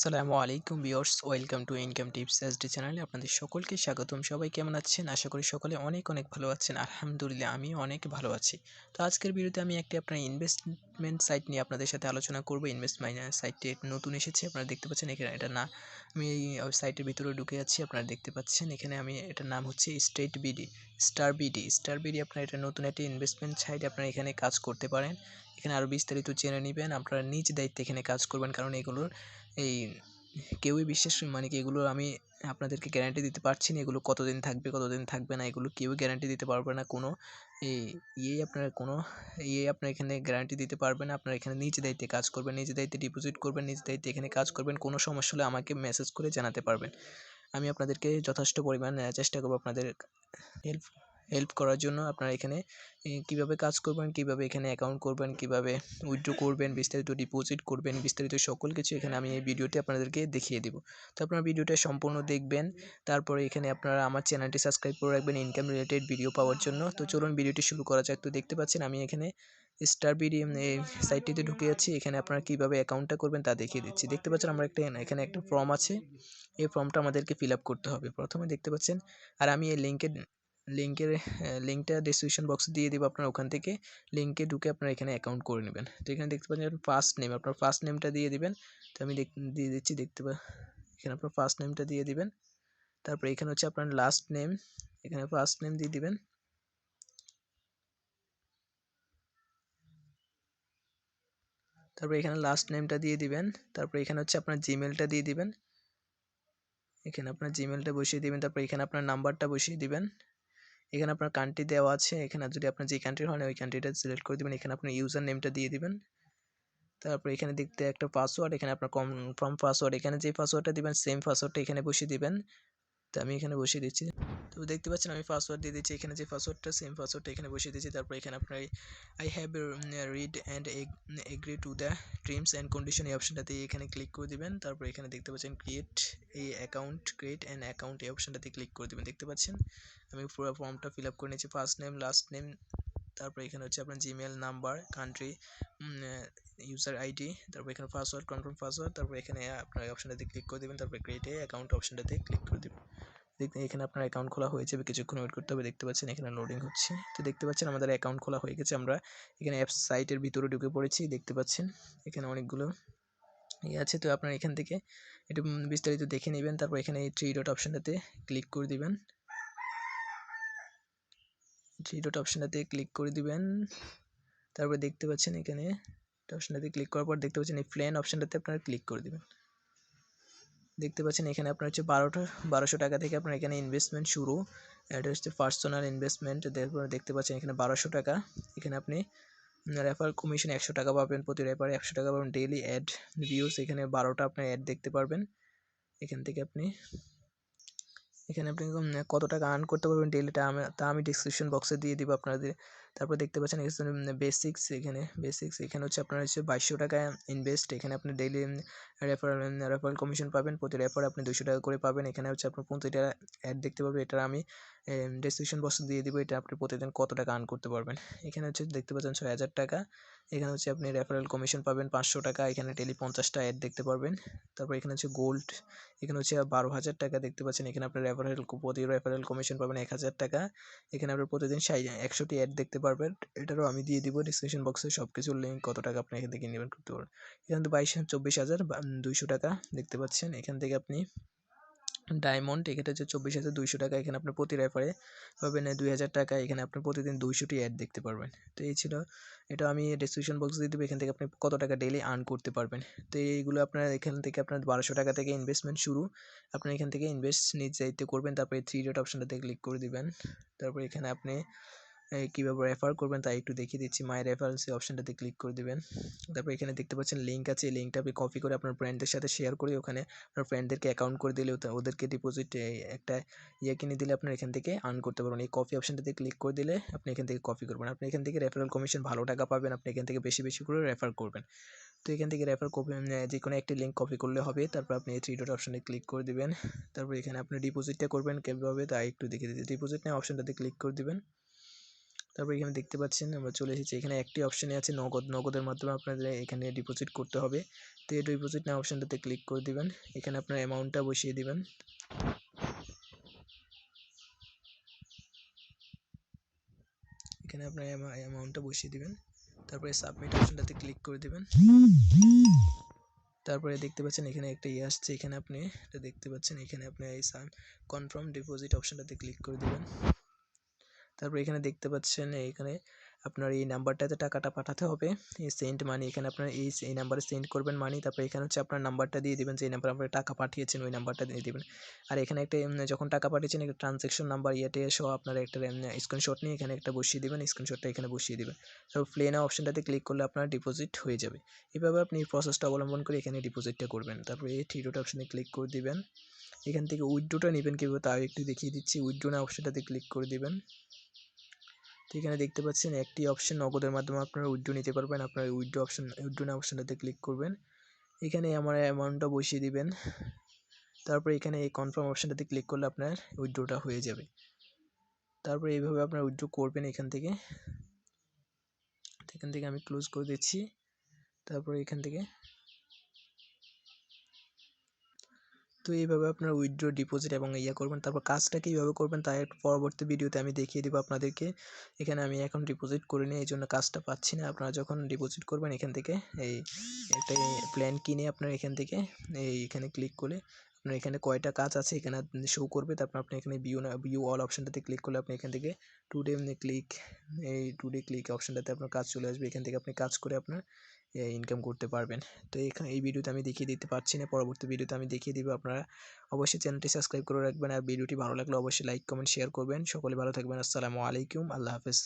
আসসালামু আলাইকুম viewers, welcome to income tips SD চ্যানেলে আপনাদের সকলকে স্বাগতম। সবাই কেমন আছেন? আশা করি সকলে অনেক অনেক ভালো আছেন। আলহামদুলিল্লাহ আমিও অনেক ভালো আছি। তো আজকের ভিডিওতে আমি একটি আপনার ইনভেস্টমেন্ট সাইট নিয়ে আপনাদের সাথে আলোচনা করব। সাইটটি নতুন এসেছে, আপনারা দেখতে পাচ্ছেন এখানে এটার না আমি এই সাইটের ভিতরে ঢুকে আছি। আপনারা দেখতে পাচ্ছেন এখানে এটার নাম হচ্ছে স্টারবিডি। আপনারা এটা নতুন একটি ইনভেস্টমেন্ট সাইট, আপনারা এখানে কাজ করতে পারেন। এখানে আরও বিস্তারিত জেনে নেবেন। আপনারা নিজ দায়িত্বে এখানে কাজ করবেন, কারণ এগুলোর এই কেউই বিশ্বাস কি এগুলো আমি আপনাদেরকে গ্যারান্টি দিতে পারছি না এগুলো কতদিন থাকবে কতদিন থাকবে না, এগুলো কেউই গ্যারান্টি দিতে পারবে না। কোনো এই আপনার এখানে গ্যারান্টি দিতে পারবে না। আপনারা এখানে নিজ দায়িত্বে কাজ করবেন, নিজ দায়িত্বে ডিপোজিট করবেন, নিজ দায়িত্বে এখানে কাজ করবেন। কোনো সমস্যা হলে আমাকে মেসেজ করে জানাতে পারবেন। আমি আপনাদেরকে যথেষ্ট পরিমাণ চেষ্টা করব আপনাদের হেল্প হেল্প করার জন্য। আপনারা এখানে কিভাবে কাজ করবেন, কিভাবে এখানে অ্যাকাউন্ট করবেন, কিভাবে উইথড্র করবেন, বিস্তারিত ডিপোজিট করবেন, বিস্তারিত সকল কিছু এখানে আমি এই ভিডিওতে আপনাদেরকে দেখিয়ে দেব। তো আপনারা ভিডিওটা সম্পূর্ণ দেখবেন। তারপরে এখানে আপনারা আমার চ্যানেলটি সাবস্ক্রাইব করে রাখবেন ইনকাম রিলেটেড ভিডিও পাওয়ার জন্য। তো চলুন ভিডিওটি শুরু করা যাক। তো দেখতে পাচ্ছেন আমি এখানে SterBD এই সাইটটিতে ঢুকে যাচ্ছি। এখানে আপনারা কিভাবে অ্যাকাউন্টটা করবেন তা দেখিয়ে দিচ্ছি। দেখতে পাচ্ছেন আমরা এখানে একটা ফর্ম আছে। এই ফর্মটা আমাদেরকে ফিল আপ করতে হবে। প্রথমে দেখতে পাচ্ছেন, আর আমি এই লিঙ্কটা ডেসক্রিপশন বক্সে দিয়ে দেবো। আপনারা ওখান থেকে লিঙ্কে ঢুকে আপনারা এখানে অ্যাকাউন্ট করে নেবেন। তো এখানে দেখতে পাচ্ছেন আপনার ফার্স্ট নেমটা দিয়ে দিবেন। তো আমি দিয়ে দিচ্ছি। এখানে আপনার ফার্স্ট নেমটা দিয়ে দিবেন। তারপরে এখানে হচ্ছে আপনার লাস্ট নেম, এখানে ফার্স্ট নেম দিয়ে দিবেন। তারপরে এখানে লাস্ট নেমটা দিয়ে দিবেন। তারপরে এখানে হচ্ছে আপনার জিমেলটা দিয়ে দিবেন। এখানে আপনার জিমেলটা বসিয়ে দিবেন। তারপর এখানে আপনার নাম্বারটা বসিয়ে দিবেন। এখানে আপনার কান্ট্রি দেওয়া আছে, এখানে যদি আপনার যে কান্ট্রির হন ওই কান্ট্রিটা সিলেক্ট করে দেবেন। এখানে আপনার ইউজার নেমটা দিয়ে দিবেন। তারপর এখানে দেখতে একটা পাসওয়ার্ড, এখানে আপনার কনফার্ম পাসওয়ার্ড, এখানে যে পাসওয়ার্ডটা দিবেন সেম পাসওয়ার্ডটা এখানে বসিয়ে দিবেন। তো আমি এখানে বসিয়ে দিচ্ছি। তো দেখতে পাচ্ছেন আমি পাসওয়ার্ড দিয়ে দিচ্ছি। এখানে যে পাসওয়ার্ডটা সেম পাসওয়ার্ডটা এখানে বসিয়ে দিচ্ছি। তারপর এখানে আপনার I have read and agree to the terms and condition এই অপশনটাতে এখানে ক্লিক করে দিবেন। তারপর এখানে দেখতে পাচ্ছেন ক্রিয়েট অ্যান অ্যাকাউন্ট এই অপশনটাতে ক্লিক করে দিবেন। দেখতে পাচ্ছেন আমি পুরো ফর্মটা ফিল আপ করে নিয়েছি। ফার্স্ট নেম, লাস্ট নেম, তারপর এখানে হচ্ছে আপনার Gmail, number, country, user ID, তারপর এখানে পাসওয়ার্ড, কনফার্ম পাসওয়ার্ড। তারপর এখানে আপনার অপশনটাতে ক্লিক করে দেবেন। তারপর ক্রিয়েট অ্যাকাউন্ট অপশনটাতে ক্লিক করে দেবেন। এখানে আপনার অ্যাকাউন্ট খোলা হয়ে যাবে, কিছুক্ষণ ওয়েট করতে হবে। দেখতে পাচ্ছেন এখানে লোডিং হচ্ছে। তো দেখতে পাচ্ছেন আমাদের অ্যাকাউন্ট খোলা হয়ে গেছে। আমরা এখানে অ্যাপস সাইটের ভিতরে ঢুকে পড়েছি। দেখতে পাচ্ছেন এখানে অনেকগুলো আছে। তো আপনার এখান থেকে একটু বিস্তারিত দেখে নেবেন। তারপর এখানে এই থ্রি ডট অপশনটাতে ক্লিক করে দিবেন। তারপর দেখতে পাচ্ছেন এখানে অপশনটাতে ক্লিক করার পর দেখতে পাচ্ছেন এই প্ল্যান অপশনটাতে আপনারা ক্লিক করে দেবেন। দেখতে পাচ্ছেন এখানে আপনার হচ্ছে 1200 টাকা থেকে আপনার এখানে ইনভেস্টমেন্ট শুরু। এটা হচ্ছে পার্সোনাল ইনভেস্টমেন্ট। তারপর দেখতে পাচ্ছেন এখানে 1200 টাকা। এখানে আপনি রেফারেল কমিশন 100 টাকা পাবেন, প্রতি রেফারে 100 টাকা পাবেন। ডেইলি অ্যাড ভিউজ এখানে 12টা আপনার অ্যাড দেখতে পারবেন। এখান থেকে আপনি কত টাকা আর্ন করতে পারবেন ডেইলিটা আমি ডিসক্রিপশন বক্সে দিয়ে দিব আপনাদের। তারপর দেখতে পাচ্ছেন এখানে এখানে হচ্ছে আপনার হচ্ছে 2200 টাকা ইনভেস্ট। এখানে আপনি ডেইলি রেফারেল কমিশন পাবেন, প্রতি রেফারে আপনি 200 টাকা করে পাবেন। এখানে হচ্ছে আপনার প্রতিটা অ্যাড দেখতে পারবেন। এটা আমি ডিসক্রিপশন বক্সে দিয়ে দিব। এটা আপনি প্রতিদিন কত টাকা আর্ন করতে পারবেন। এখানে হচ্ছে দেখতে পাচ্ছেন 6000 টাকা। এখানে হচ্ছে আপনি রেফারেল কমিশন পাবেন 500 টাকা। এখানে ডেইলি 50টা অ্যাড দেখতে পারবেন। তারপর এখানে হচ্ছে গোল্ড, এখানে হচ্ছে 12,000 টাকা। দেখতে পাচ্ছেন এখানে আপনার প্রতি রেফারেল কমিশন পাবেন 1000 টাকা। এখানে আপনার প্রতিদিন 100টি অ্যাড দেখতে পারবেন। এটারও আমি দিয়ে দিব ডিসক্রিপশন বক্সে সব কিছুর লিঙ্ক, কত টাকা আপনি এখান থেকে ইনভেস্ট করতে পারবেন। এখানে 24,200 টাকা দেখতে পাচ্ছেন। এখান থেকে আপনি ডায়মন্ড, এখানে হচ্ছে 24,200 টাকা। এখানে আপনার প্রতি রেফারে পাবেন 2000 টাকা। এখানে আপনার প্রতিদিন 200টি অ্যাড দেখতে পারবেন। তো এই ছিল, এটা আমি ডিসক্রিপশন বক্স দিয়ে দেবো। এখান থেকে আপনি কত টাকা ডেইলি আর্ন করতে পারবেন। তো এইগুলো আপনার এখান থেকে আপনার 1200 টাকা থেকে ইনভেস্টমেন্ট শুরু। আপনার এখান থেকে ইনভেস্ট নিজ দায়িত্বে করবেন। তারপরে থ্রি ডট অপশনটাতে ক্লিক করে দিবেন। তারপর এখানে আপনি কীভাবে রেফার করবেন তাই একটু দেখিয়ে দিচ্ছি। মাই রেফারেন্স এই অপশনটাতে ক্লিক করে দিবেন। তারপর এখানে দেখতে পাচ্ছেন লিঙ্ক আছে। এই লিঙ্কটা আপনি কপি করে আপনার ফ্রেন্ডদের সাথে শেয়ার করে ওখানে আপনার ফ্রেন্ডদেরকে অ্যাকাউন্ট করে দিলে ওদেরকে ডিপোজিট একটা কিনে দিলে আপনার এখান থেকে আর্ন করতে পারবেন। এই কপি অপশনটাতে ক্লিক করে দিলে আপনি এখান থেকে কপি করবেন। আপনি এখান থেকে রেফারেল কমিশন ভালো টাকা পাবেন। আপনি এখান থেকে বেশি বেশি করে রেফার করবেন। তো এখান থেকে যে কোনো একটি লিঙ্ক কপি করলে হবে। তারপর আপনি এই থ্রি ডট অপশনে ক্লিক করে দিবেন। তারপর এখানে আপনি ডিপোজিটটা করবেন কীভাবে তাই একটু দেখিয়ে দিচ্ছি। ডিপোজিট নেওয়া অপশনটাতে ক্লিক করে দিবেন। তারপর এখানে দেখতে পাচ্ছেন আমরা চলে এসেছি। এখানে একটি অপশানে আছে নগদ, নগদের মাধ্যমে আপনাদের এখানে ডিপোজিট করতে হবে। তো এই ডিপোজিট নাও অপশানটাতে ক্লিক করে দিবেন। এখানে আপনার অ্যামাউন্টটা বসিয়ে দিবেন। এখানে আপনার অ্যামাউন্টটা বসিয়ে দিবেন। তারপরে সাবমিট অপশানটাতে ক্লিক করে দিবেন। তারপরে দেখতে পাচ্ছেন এখানে একটা আসছে, এখানে আপনি এটা দেখতে পাচ্ছেন, এখানে আপনি এই কনফার্ম ডিপোজিট অপশানটাতে ক্লিক করে দিবেন। তারপর এখানে দেখতে পাচ্ছেন এখানে আপনার এই নাম্বারটাতে টাকাটা পাঠাতে হবে, এই সেন্ড মানি। এখানে আপনার এই নাম্বারে সেন্ড করবেন মানি। তারপর এখানে হচ্ছে আপনার নাম্বারটা দিয়ে দিবেন, যে নাম্বারে আপনি টাকা পাঠিয়েছেন ওই নাম্বারটা দিয়ে দিবেন। আর এখানে একটা যখন টাকা পাঠিয়েছেন একটা ট্রানজ্যাকশন নাম্বার সহ আপনার একটা স্ক্রিনশট নিয়ে এখানে একটা বসিয়ে দিবেন, স্ক্রিনশটটা এখানে বসিয়ে দিবেন। তারপর প্লে নাও অপশানটাতে ক্লিক করলে আপনার ডিপোজিট হয়ে যাবে। এভাবে আপনি এই প্রসেসটা অবলম্বন করে এখানে ডিপোজিটটা করবেন। তারপর এই থ্রি ডট অপশানে ক্লিক করে দিবেন। এখান থেকে উইথড্রটা নেবেন কীভাবে তাও একটু দেখিয়ে দিচ্ছি। উইথড্র নাও অপশানটাতে ক্লিক করে দিবেন। তো এখানে দেখতে পাচ্ছেন একটি অপশন নগদের মাধ্যমে আপনারা উইথড্র নিতে পারবেন। আপনার উইথড্র নাও অপশনটাতে ক্লিক করবেন। এখানে আমার অ্যামাউন্টটা বসিয়ে দিবেন। তারপর এখানে এই কনফার্ম অপশনটাতে ক্লিক করলে আপনার উইথড্রটা হয়ে যাবে। তারপর এইভাবে আপনারা উইথড্র করবেন এখান থেকে আমি ক্লোজ করে দিচ্ছি। তারপর এখান থেকে তো এইভাবে আপনার উইথড্র, ডিপোজিট এবং করবেন। তারপর কাজটা কীভাবে করবেন তা একটু পরবর্তী ভিডিওতে আমি দেখিয়ে দেবো আপনাদেরকে। এখানে আমি এখন ডিপোজিট করিনি, এই জন্য কাজটা পাচ্ছি না। আপনারা যখন ডিপোজিট করবেন এখান থেকে এই একটা প্ল্যান কিনে আপনার এখান থেকে এখানে ক্লিক করলে আপনার এখানে কয়টা কাজ আছে এখানে শো করবে। তারপর আপনি এখানে ভিউ অল অপশানটাতে ক্লিক করলে আপনি এখান থেকে টুডে ক্লিক অপশানটাতে আপনার কাজ চলে আসবে। এখান থেকে আপনি কাজ করে আপনার ইনকাম করতে পারবেন। তো এখানে এই ভিডিওতে আমি দেখিয়ে দিতে পারছি না, পরবর্তী ভিডিওতে আমি দেখিয়ে দিব। আপনারা অবশ্যই চ্যানেলটি সাবস্ক্রাইব করে রাখবেন, আর ভিডিওটি ভালো লাগলে অবশ্যই লাইক, কমেন্ট, শেয়ার করবেন। সকলে ভালো থাকবেন। আসসালামু আলাইকুম, আল্লাহ হাফেজ।